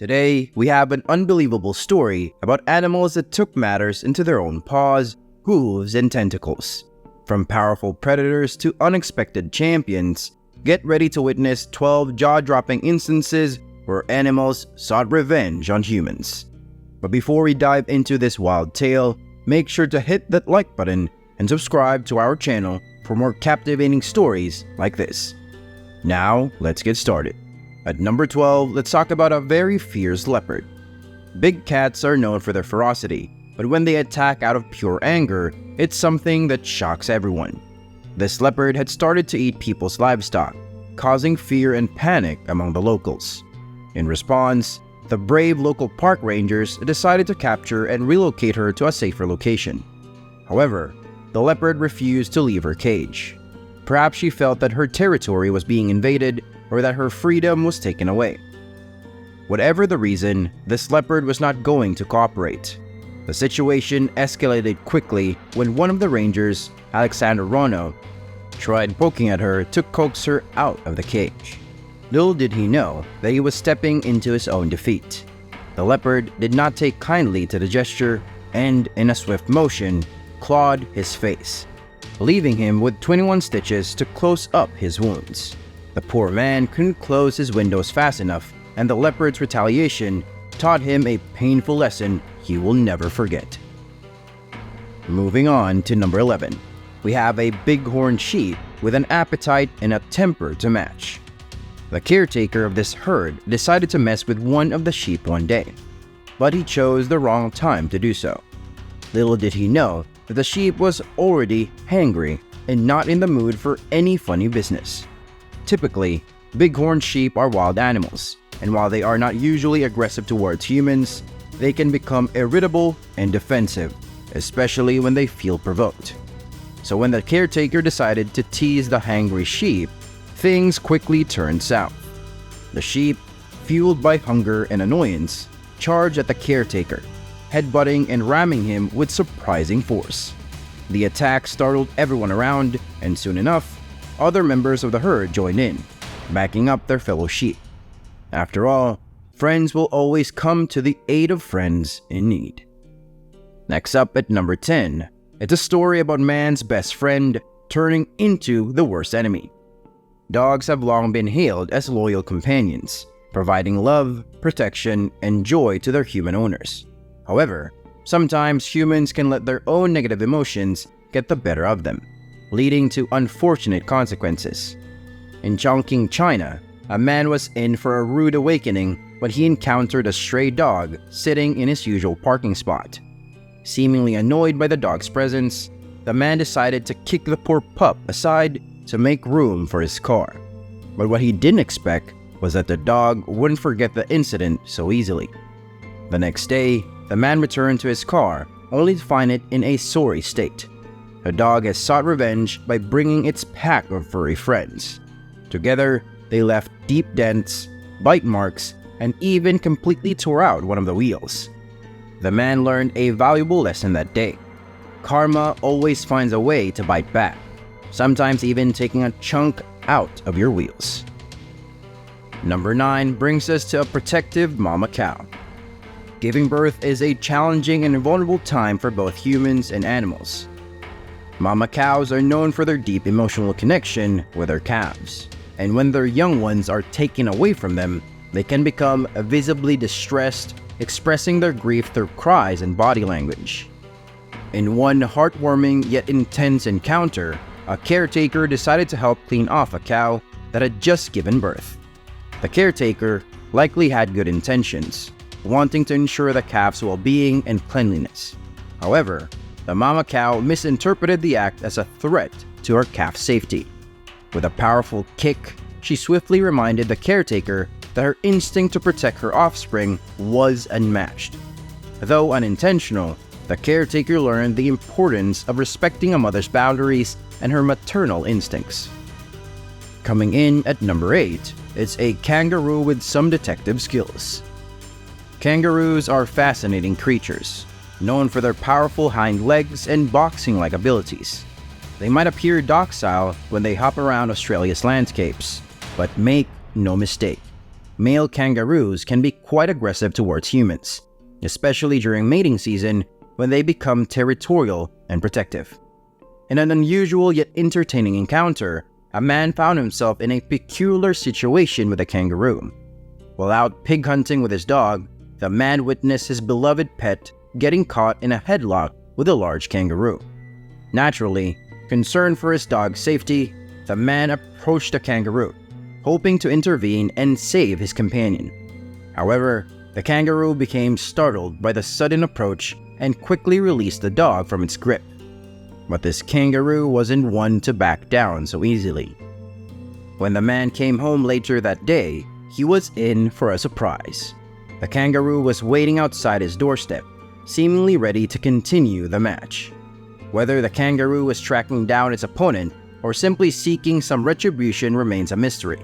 Today, we have an unbelievable story about animals that took matters into their own paws, hooves, and tentacles. From powerful predators to unexpected champions, get ready to witness 12 jaw-dropping instances where animals sought revenge on humans. But before we dive into this wild tale, make sure to hit that like button and subscribe to our channel for more captivating stories like this. Now, let's get started. At number 12, let's talk about a very fierce leopard. Big cats are known for their ferocity, but when they attack out of pure anger, it's something that shocks everyone. This leopard had started to eat people's livestock, causing fear and panic among the locals. In response, the brave local park rangers decided to capture and relocate her to a safer location. However, the leopard refused to leave her cage. Perhaps she felt that her territory was being invaded or that her freedom was taken away. Whatever the reason, this leopard was not going to cooperate. The situation escalated quickly when one of the rangers, Alexander Rono, tried poking at her to coax her out of the cage. Little did he know that he was stepping into his own defeat. The leopard did not take kindly to the gesture and, in a swift motion, clawed his face, leaving him with 21 stitches to close up his wounds. The poor man couldn't close his windows fast enough, and the leopard's retaliation taught him a painful lesson he will never forget. Moving on to number 11, we have a bighorn sheep with an appetite and a temper to match. The caretaker of this herd decided to mess with one of the sheep one day, but he chose the wrong time to do so. Little did he know that the sheep was already hangry and not in the mood for any funny business. Typically, bighorn sheep are wild animals, and while they are not usually aggressive towards humans, they can become irritable and defensive, especially when they feel provoked. So when the caretaker decided to tease the hangry sheep, things quickly turned south. The sheep, fueled by hunger and annoyance, charged at the caretaker, headbutting and ramming him with surprising force. The attack startled everyone around, and soon enough, other members of the herd joined in, backing up their fellow sheep. After all, friends will always come to the aid of friends in need. Next up at number 10, it's a story about man's best friend turning into the worst enemy. Dogs have long been hailed as loyal companions, providing love, protection, and joy to their human owners. However, sometimes humans can let their own negative emotions get the better of them, leading to unfortunate consequences. In Chongqing, China, a man was in for a rude awakening when he encountered a stray dog sitting in his usual parking spot. Seemingly annoyed by the dog's presence, the man decided to kick the poor pup aside to make room for his car. But what he didn't expect was that the dog wouldn't forget the incident so easily. The next day, the man returned to his car only to find it in a sorry state. The dog has sought revenge by bringing its pack of furry friends. Together, they left deep dents, bite marks, and even completely tore out one of the wheels. The man learned a valuable lesson that day. Karma always finds a way to bite back, sometimes even taking a chunk out of your wheels. Number 9 brings us to a protective mama cow. Giving birth is a challenging and vulnerable time for both humans and animals. Mama cows are known for their deep emotional connection with their calves, and when their young ones are taken away from them, they can become visibly distressed, expressing their grief through cries and body language. In one heartwarming yet intense encounter, a caretaker decided to help clean off a cow that had just given birth. The caretaker likely had good intentions, wanting to ensure the calf's well-being and cleanliness. However, the mama cow misinterpreted the act as a threat to her calf's safety. With a powerful kick, she swiftly reminded the caretaker that her instinct to protect her offspring was unmatched. Though unintentional, the caretaker learned the importance of respecting a mother's boundaries and her maternal instincts. Coming in at number 8, it's a kangaroo with some detective skills. Kangaroos are fascinating creatures, known for their powerful hind legs and boxing-like abilities. They might appear docile when they hop around Australia's landscapes, but make no mistake, male kangaroos can be quite aggressive towards humans, especially during mating season when they become territorial and protective. In an unusual yet entertaining encounter, a man found himself in a peculiar situation with a kangaroo. While out pig hunting with his dog, the man witnessed his beloved pet getting caught in a headlock with a large kangaroo. Naturally, concerned for his dog's safety, the man approached the kangaroo, hoping to intervene and save his companion. However, the kangaroo became startled by the sudden approach and quickly released the dog from its grip. But this kangaroo wasn't one to back down so easily. When the man came home later that day, he was in for a surprise. The kangaroo was waiting outside his doorstep, seemingly ready to continue the match. Whether the kangaroo was tracking down its opponent or simply seeking some retribution remains a mystery,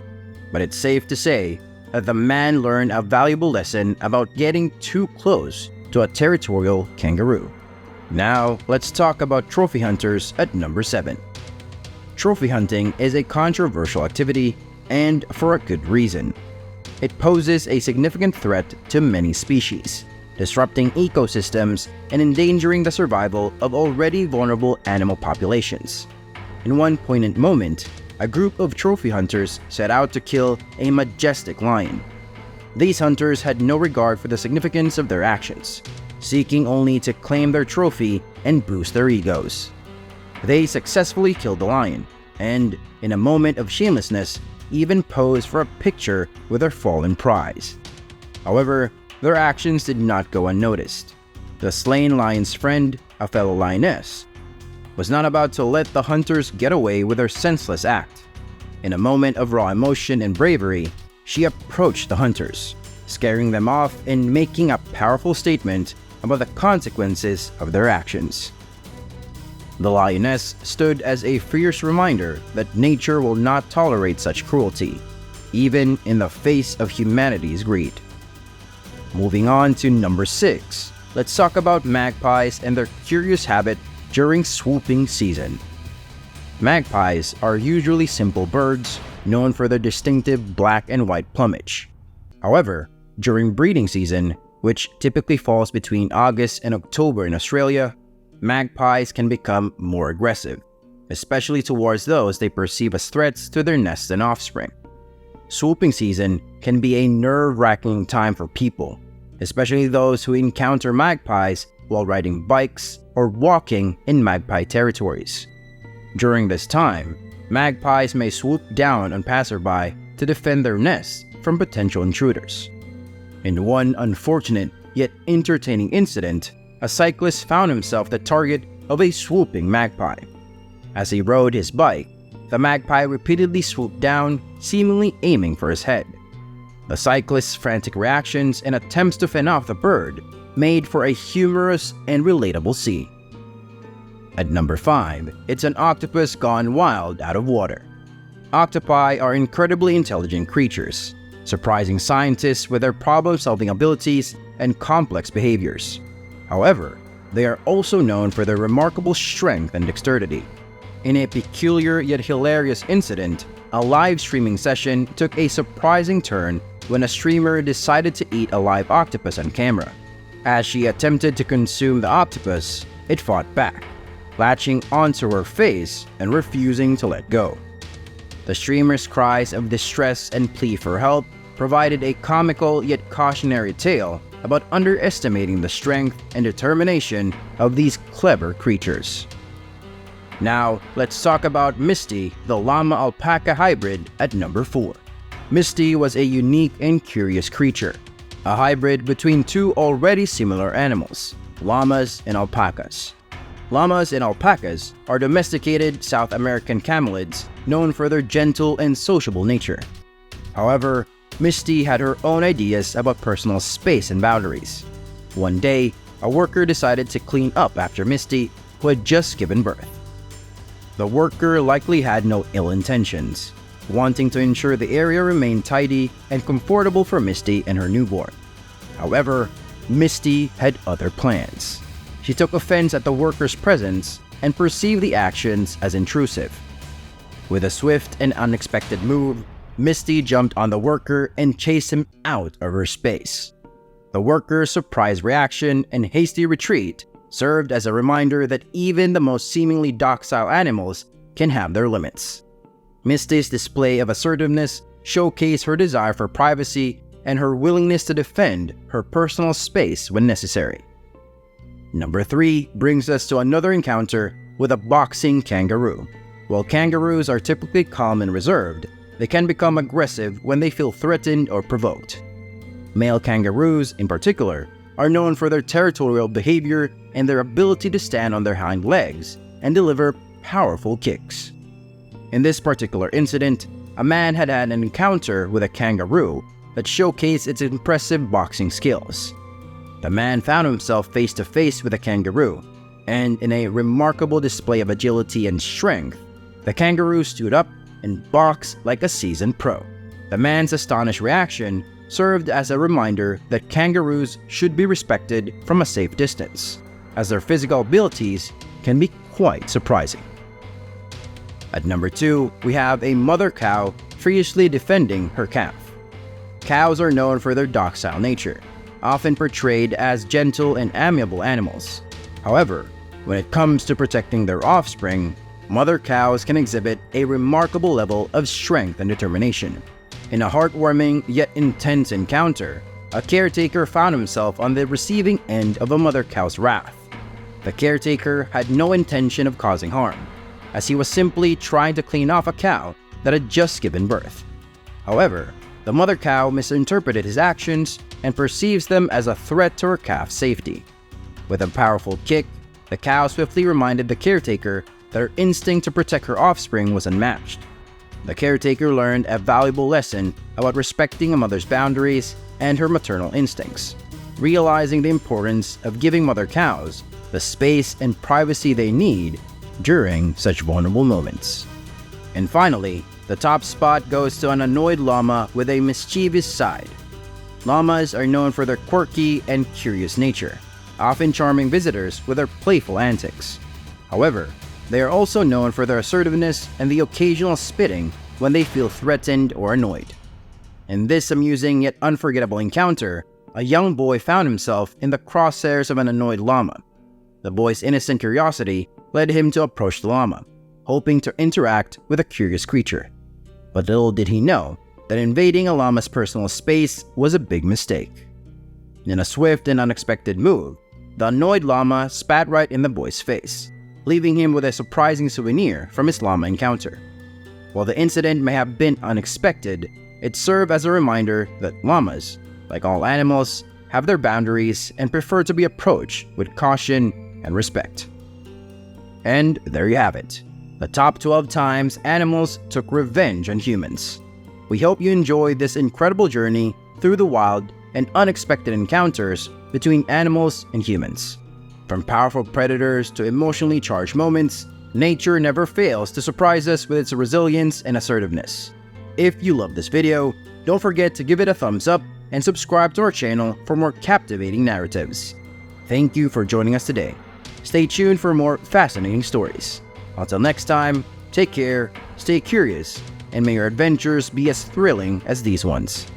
but it's safe to say that the man learned a valuable lesson about getting too close to a territorial kangaroo. Now, let's talk about trophy hunters at number 7. Trophy hunting is a controversial activity, and for a good reason. It poses a significant threat to many species, disrupting ecosystems and endangering the survival of already vulnerable animal populations. In one poignant moment, a group of trophy hunters set out to kill a majestic lion. These hunters had no regard for the significance of their actions, seeking only to claim their trophy and boost their egos. They successfully killed the lion, and, in a moment of shamelessness, even posed for a picture with their fallen prize. However, their actions did not go unnoticed. The slain lion's friend, a fellow lioness, was not about to let the hunters get away with their senseless act. In a moment of raw emotion and bravery, she approached the hunters, scaring them off and making a powerful statement about the consequences of their actions. The lioness stood as a fierce reminder that nature will not tolerate such cruelty, even in the face of humanity's greed. Moving on to number 6, let's talk about magpies and their curious habit during swooping season. Magpies are usually simple birds known for their distinctive black and white plumage. However, during breeding season, which typically falls between August and October in Australia, magpies can become more aggressive, especially towards those they perceive as threats to their nests and offspring. Swooping season can be a nerve-wracking time for people, especially those who encounter magpies while riding bikes or walking in magpie territories. During this time, magpies may swoop down on passerby to defend their nests from potential intruders. In one unfortunate yet entertaining incident, a cyclist found himself the target of a swooping magpie. As he rode his bike, the magpie repeatedly swooped down, seemingly aiming for his head. The cyclist's frantic reactions and attempts to fend off the bird made for a humorous and relatable scene. At number 5, it's an octopus gone wild out of water. Octopi are incredibly intelligent creatures, surprising scientists with their problem-solving abilities and complex behaviors. However, they are also known for their remarkable strength and dexterity. In a peculiar yet hilarious incident, a live streaming session took a surprising turn when a streamer decided to eat a live octopus on camera. As she attempted to consume the octopus, it fought back, latching onto her face and refusing to let go. The streamer's cries of distress and plea for help provided a comical yet cautionary tale about underestimating the strength and determination of these clever creatures. Now, let's talk about Misty, the llama-alpaca hybrid, at number 4. Misty was a unique and curious creature, a hybrid between two already similar animals, llamas and alpacas. Llamas and alpacas are domesticated South American camelids known for their gentle and sociable nature. However, Misty had her own ideas about personal space and boundaries. One day, a worker decided to clean up after Misty, who had just given birth. The worker likely had no ill intentions, wanting to ensure the area remained tidy and comfortable for Misty and her newborn. However, Misty had other plans. She took offense at the worker's presence and perceived the actions as intrusive. With a swift and unexpected move, Misty jumped on the worker and chased him out of her space. The worker's surprise reaction and hasty retreat served as a reminder that even the most seemingly docile animals can have their limits. Misty's display of assertiveness showcased her desire for privacy and her willingness to defend her personal space when necessary. Number 3 brings us to another encounter with a boxing kangaroo. While kangaroos are typically calm and reserved, they can become aggressive when they feel threatened or provoked. Male kangaroos, in particular, are known for their territorial behavior and their ability to stand on their hind legs and deliver powerful kicks. In this particular incident, a man had an encounter with a kangaroo that showcased its impressive boxing skills. The man found himself face to face with a kangaroo, and in a remarkable display of agility and strength, the kangaroo stood up and boxed like a seasoned pro. The man's astonished reaction served as a reminder that kangaroos should be respected from a safe distance, as their physical abilities can be quite surprising. At number 2, we have a mother cow fiercely defending her calf. Cows are known for their docile nature, often portrayed as gentle and amiable animals. However, when it comes to protecting their offspring, mother cows can exhibit a remarkable level of strength and determination. In a heartwarming yet intense encounter, a caretaker found himself on the receiving end of a mother cow's wrath. The caretaker had no intention of causing harm, as he was simply trying to clean off a cow that had just given birth. However, the mother cow misinterpreted his actions and perceives them as a threat to her calf's safety. With a powerful kick, the cow swiftly reminded the caretaker that her instinct to protect her offspring was unmatched. The caretaker learned a valuable lesson about respecting a mother's boundaries and her maternal instincts, realizing the importance of giving mother cows the space and privacy they need during such vulnerable moments. And finally, the top spot goes to an annoyed llama with a mischievous side. Llamas are known for their quirky and curious nature, often charming visitors with their playful antics. However, they are also known for their assertiveness and the occasional spitting when they feel threatened or annoyed. In this amusing yet unforgettable encounter, a young boy found himself in the crosshairs of an annoyed llama. The boy's innocent curiosity led him to approach the llama, hoping to interact with a curious creature. But little did he know that invading a llama's personal space was a big mistake. In a swift and unexpected move, the annoyed llama spat right in the boy's face, leaving him with a surprising souvenir from his llama encounter. While the incident may have been unexpected, it served as a reminder that llamas, like all animals, have their boundaries and prefer to be approached with caution and respect. And there you have it, the top 12 times animals took revenge on humans. We hope you enjoyed this incredible journey through the wild and unexpected encounters between animals and humans. From powerful predators to emotionally charged moments, nature never fails to surprise us with its resilience and assertiveness. If you love this video, don't forget to give it a thumbs up and subscribe to our channel for more captivating narratives. Thank you for joining us today. Stay tuned for more fascinating stories. Until next time, take care, stay curious, and may your adventures be as thrilling as these ones.